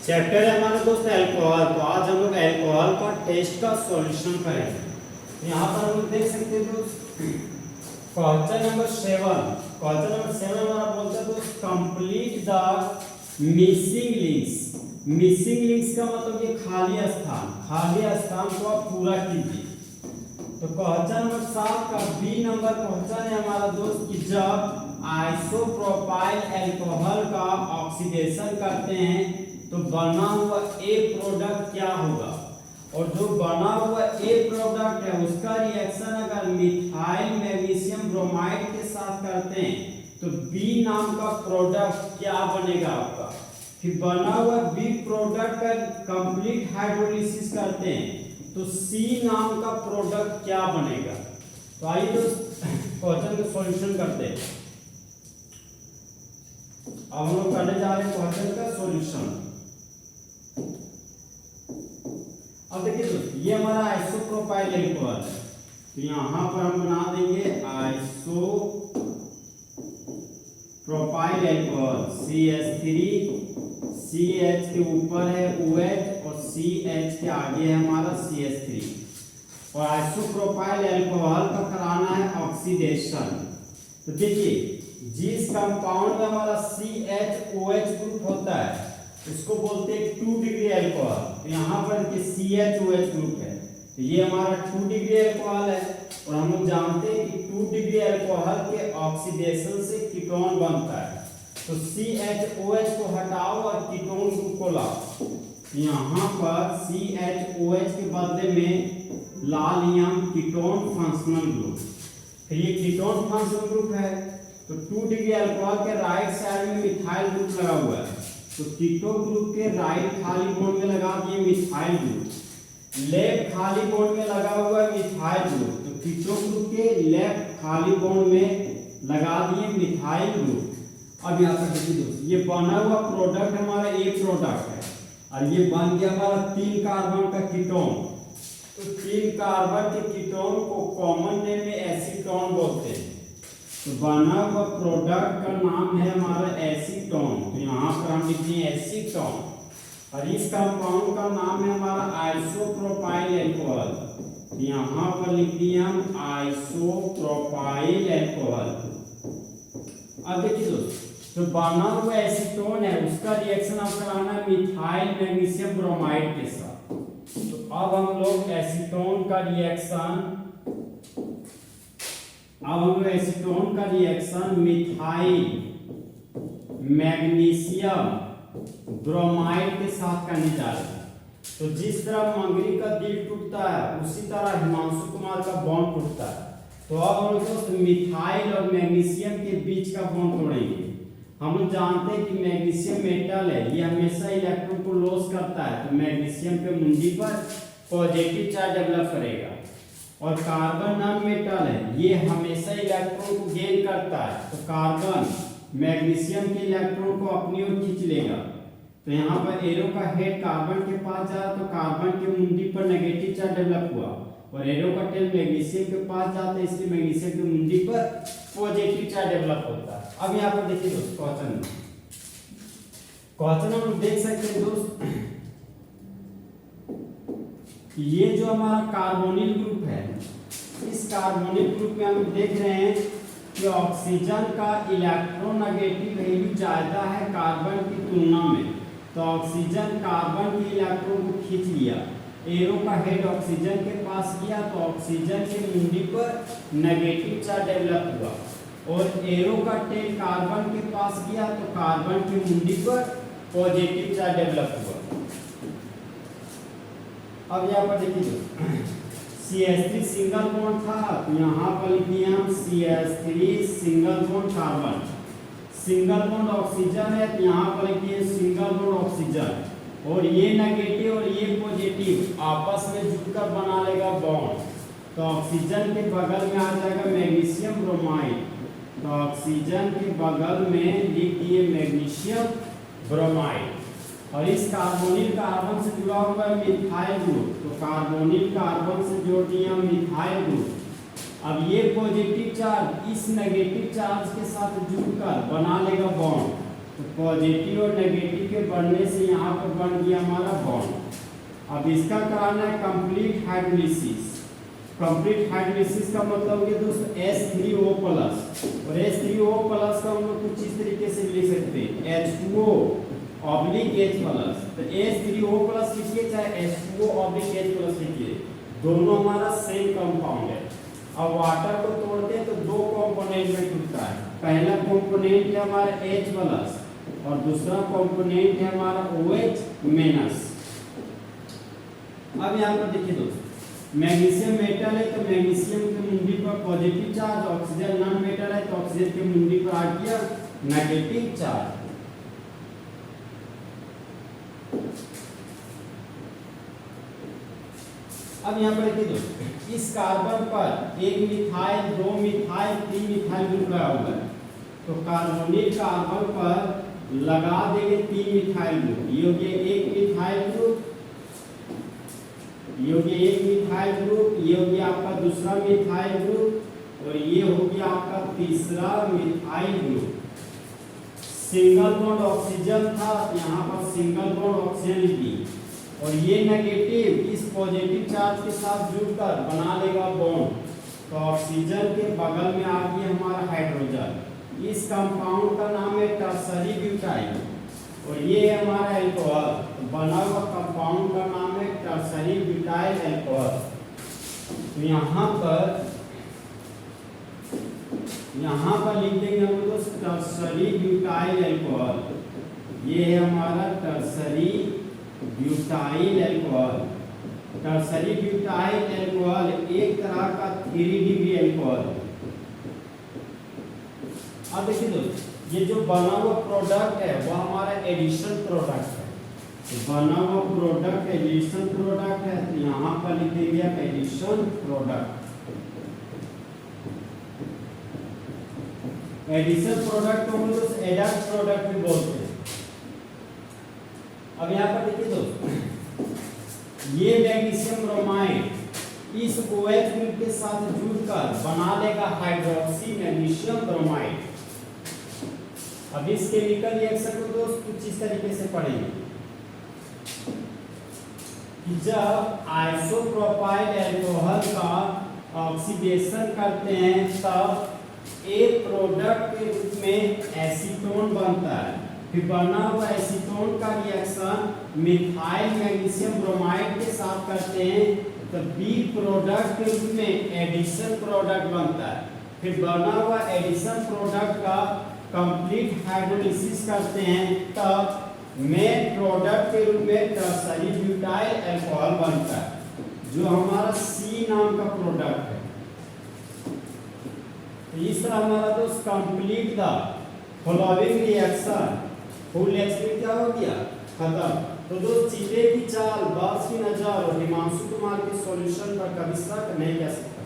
Chapter है हमारा दोस्त अल्कोहल। तो आज हम लोग अल्कोहल का टेस्ट का सॉल्यूशन करेंगे। यहाँ पर हम लोग देख सकते हैं दोस्त क्वेश्चन नंबर 7। क्वेश्चन नंबर 7 हमारा बोलता है दोस्त complete the missing links. Missing links का मतलब ये खाली स्थान को आप पूरा कीजिए। तो क्वेश्चन नंबर 7 का बी नंबर क्वेश्चन है हमारा दोस्त कि जब आइसोप्रोपाइल अल्कोहल का ऑक्सीडेशन करते हैं तो बना हुआ ए प्रोडक्ट क्या होगा, और जो बना हुआ ए प्रोडक्ट है उसका रिएक्शन अगर मिथाइल मैग्नीशियम ब्रोमाइड के साथ करते हैं तो बी नाम का प्रोडक्ट क्या बनेगा आपका। फिर बना हुआ बी प्रोडक्ट का कंप्लीट हाइड्रोलिसिस करते हैं तो सी नाम का प्रोडक्ट क्या बनेगा। तो आइए दोस्त क्वेश्चन का सॉल्यूशन करते हैं। अब हम लोग करने जा रहे हैं क्वेश्चन का सॉल्यूशन। अब देखिए दोस्त ये हमारा आइसोप्रोपाइल अल्कोहल है, तो यहाँ पर हम बना देंगे आइसोप्रोपाइल अल्कोहल CH3, CH के ऊपर है OH और CH के आगे है हमारा CH3। और आइसोप्रोपाइल अल्कोहल का कराना है ऑक्सीडेशन। तो देखिए जिस कंपाउंड में हमारा CHOH ग्रुप होता है इसको बोलते हैं 2 डिग्री अल्कोहल। तो यहाँ पर CHOH ग्रुप है तो ये हमारा 2 डिग्री अल्कोहल है। और हम लोग जानते हैं कि 2 डिग्री अल्कोहल के ऑक्सीडेशन से कीटोन बनता है। तो CHOH को हटाओ और कीटोन ग्रुप को लाओ। यहाँ पर CHOH के बदले में ला लिया कीटोन फंक्शनल ग्रुप। फिर ये कीटोन फंक्शनल ग्रुप है तो 2 डिग्री अल्कोहल के राइट साइड में मिथाइल ग्रुप लगा हुआ है, तो कीटो ग्रुप के राइट खाली बॉन्ड में लगा दिए मिथाइल ग्रुप, लेफ्ट खाली बॉन्ड में लगा हुआ है मिथाइल ग्रुप, तो कीटो ग्रुप के लेफ्ट खाली बॉन्ड में लगा दिए मिथाइल ग्रुप। अब यहाँ पर देखिए दोस्त ये बना हुआ प्रोडक्ट हमारा ए प्रोडक्ट है और ये बन गया हमारा 3 कार्बन का कीटोन। तो 3 कार्बन के कीटोन को कॉमन नेम में एसीटोन बोलते हैं। तो बना हुआ प्रोडक्ट का नाम है हमारा एसीटोन। तो यहाँ पर हम लिखते हैं एसीटोन और इस कंपाउंड का नाम है हमारा आइसोप्रोपाइल अल्कोहल। तो यहाँ पर लिख दिए हम आइसोप्रोपाइल अल्कोहल। अब देखिए दोस्तों जो बना हुआ एसीटोन है उसका रिएक्शन आप कराना है मिथाइल मैग्नीशियम ब्रोमाइड के साथ। तो अब हम लोग एसीटोन का रिएक्शन मिथाइल मैग्नीशियम ब्रोमाइड के साथ करने जा रहे हैं। तो जिस तरह मंगरी का दिल टूटता है उसी तरह हिमांशु कुमार का बॉन्ड टूटता है। तो अब हम लोग मिथाइल और मैग्नीशियम के बीच का बॉन्ड तोड़ेंगे। हम लोग जानते हैं कि मैग्नीशियम मेटल है, ये हमेशा इलेक्ट्रॉन को लॉस करता है, तो मैग्नीशियम के मुंडी पर पॉजिटिव चार्ज डेवलप करेगा। और कार्बन नॉन मेटल है, ये हमेशा इलेक्ट्रॉन को गेन करता है, तो कार्बन मैग्नीशियम के इलेक्ट्रॉन को अपनी ओर खींच लेगा। तो यहाँ पर एरो का हेड कार्बन के पास जा तो कार्बन के मुंडी पर नेगेटिव चार्ज डेवलप हुआ और एरो का टेल मैग्नीशियम के पास जाता है, इसलिए मैग्नीशियम के मुंडी पर पॉजिटिव चार्ज डेवलप होता है। अब यहाँ पर देखिए दोस्त क्वेश्चन हम लोग देख सकते हैं दोस्त ये जो हमारा कार्बोनिल ग्रुप है इस कार्बोनिल ग्रुप में हम देख रहे हैं कि ऑक्सीजन का इलेक्ट्रोनेगेटिव वैल्यू ज्यादा है कार्बन की तुलना में। तो ऑक्सीजन कार्बन के इलेक्ट्रॉन को खींच लिया, एरो का हेड ऑक्सीजन के पास गया तो ऑक्सीजन के मुंडी पर नेगेटिव चार्ज डेवलप हुआ और एरो का टेल कार्बन के पास गया तो कार्बन के मुंडी पर पॉजिटिव चार्ज डेवलप हुआ। अब यहाँ पर देखिए CH3 सिंगल बॉन्ड था, तो यहाँ पर लिखिए हम CH3 single bond carbon. Single bond oxygen है तो यहाँ पर लिखिए सिंगल बॉन्ड ऑक्सीजन और ये नेगेटिव और ये पॉजिटिव आपस में जुड़कर बना लेगा बॉन्ड। तो ऑक्सीजन के बगल में आ जाएगा मैग्नीशियम ब्रोमाइड, तो ऑक्सीजन के बगल में लिख दिए मैग्नीशियम ब्रोमाइड। और इस कार्बोनिल कार्बन से जुड़ा हुआ है मिथाइल ग्रुप, तो कार्बोनिल कार्बन से जोड़ दिया मिथाइल ग्रुप। अब ये पॉजिटिव चार्ज इस नेगेटिव चार्ज के साथ जुड़कर बना लेगा बॉन्ड, तो पॉजिटिव और नेगेटिव के बढ़ने से यहाँ पर बन गया हमारा बॉन्ड। अब इसका कराना है कंप्लीट हाइड्रोलिसिस। कंप्लीट हाइड्रोलिसिस का मतलब ये दोस्तों H3O प्लस, और H3O प्लस का हम लोग कुछ इस तरीके से लिख सकते हैं H2O ऑब्लिक H प्लस। तो H3O प्लस लिखिए चाहे H2O ऑब्लिक H प्लस लिखिए, दोनों हमारा सेम कंपाउंड है। अब वाटर को तोड़ते हैं तो दो कंपोनेंट में टूटता है। पहला कंपोनेंट है हमारा H प्लस और दूसरा कंपोनेंट है हमारा OH माइनस। अब यहाँ पर देखिए दोस्तों, मैग्नीशियम मेटल है तो मैग्नीशियम के मुंडी पर positive charge, oxygen non metal है तो ऑक्सीजन के मुंडी पर आ गया नेगेटिव चार्ज। अब यहाँ पर देखिए दोस्तों, इस कार्बन पर एक मिथाइल, दो मिथाइल, तीन मिथाइल ग्रुप लगा हुआ है, तो कार्बोनिल कार्बन पर लगा देंगे तीन मिथाइल ग्रुप। ये हो गया एक मिथाइल ग्रुप, ये हो गया एक मिथाइल ग्रुप, ये हो गया आपका दूसरा मिथाइल ग्रुप और ये हो गया आपका तीसरा methyl group. Single bond oxygen था, यहाँ पर सिंगल बॉन्ड ऑक्सीजन ली और ये नेगेटिव इस पॉजिटिव चार्ज के साथ जुड़कर बना लेगा बॉन्ड, तो ऑक्सीजन के बगल में आ गया हमारा हाइड्रोजन। इस कंपाउंड का नाम है टर्सरी ब्यूटाइल और ये है हमारा अल्कोहल। तो बना हुआ कंपाउंड का नाम है टर्सरी ब्यूटाइल अल्कोहल। तो यहाँ पर लिख देंगे हम लोग टर्सरी ब्यूटाइल अल्कोहल। ये है हमारा tertiary butyl alcohol. Tertiary butyl alcohol एक तरह का 3 डिग्री अल्कोहल। अब देखिए दोस्तों, ये जो बना हुआ प्रोडक्ट है वो हमारा एडिशन प्रोडक्ट है। तो बना हुआ प्रोडक्ट एडिशन प्रोडक्ट है, तो यहाँ पर लिख देंगे एडिशन प्रोडक्ट। एडिशन प्रोडक्ट को हम लोग एडक्ट प्रोडक्ट भी बोलते हैं। अब यहाँ पर देखिए दोस्तों, ये मैग्नीशियम ब्रोमाइड इस OH ग्रुप के साथ जुड़कर बना लेगा हाइड्रोक्सी मैग्नीशियम ब्रोमाइड। अब इस केमिकल रिएक्शन को दोस्त कुछ इस तरीके से पढ़ेंगे कि जब आइसोप्रोपाइल अल्कोहल का ऑक्सीडेशन करते हैं तब एक प्रोडक्ट के रूप में एसीटोन बनता है। फिर बना हुआ एसीटोन का रिएक्शन मिथाइल मैग्नीशियम ब्रोमाइड के साथ करते हैं तो बी प्रोडक्ट के रूप में एडिशन प्रोडक्ट बनता है। फिर बना हुआ एडिशन प्रोडक्ट का कंप्लीट हाइड्रोलिसिस करते हैं तब मेन प्रोडक्ट के रूप में टर्सरी ब्यूटाइल अल्कोहल बनता है, जो हमारा C नाम का प्रोडक्ट है। तो इस तरह हमारा दोस्त complete the following reaction full explain क्या हो गया खत्म। तो दोस्त चीते की चाल, बास की नजर और हिमांशु कुमार के सॉल्यूशन पर कभी शक नहीं कर सकता।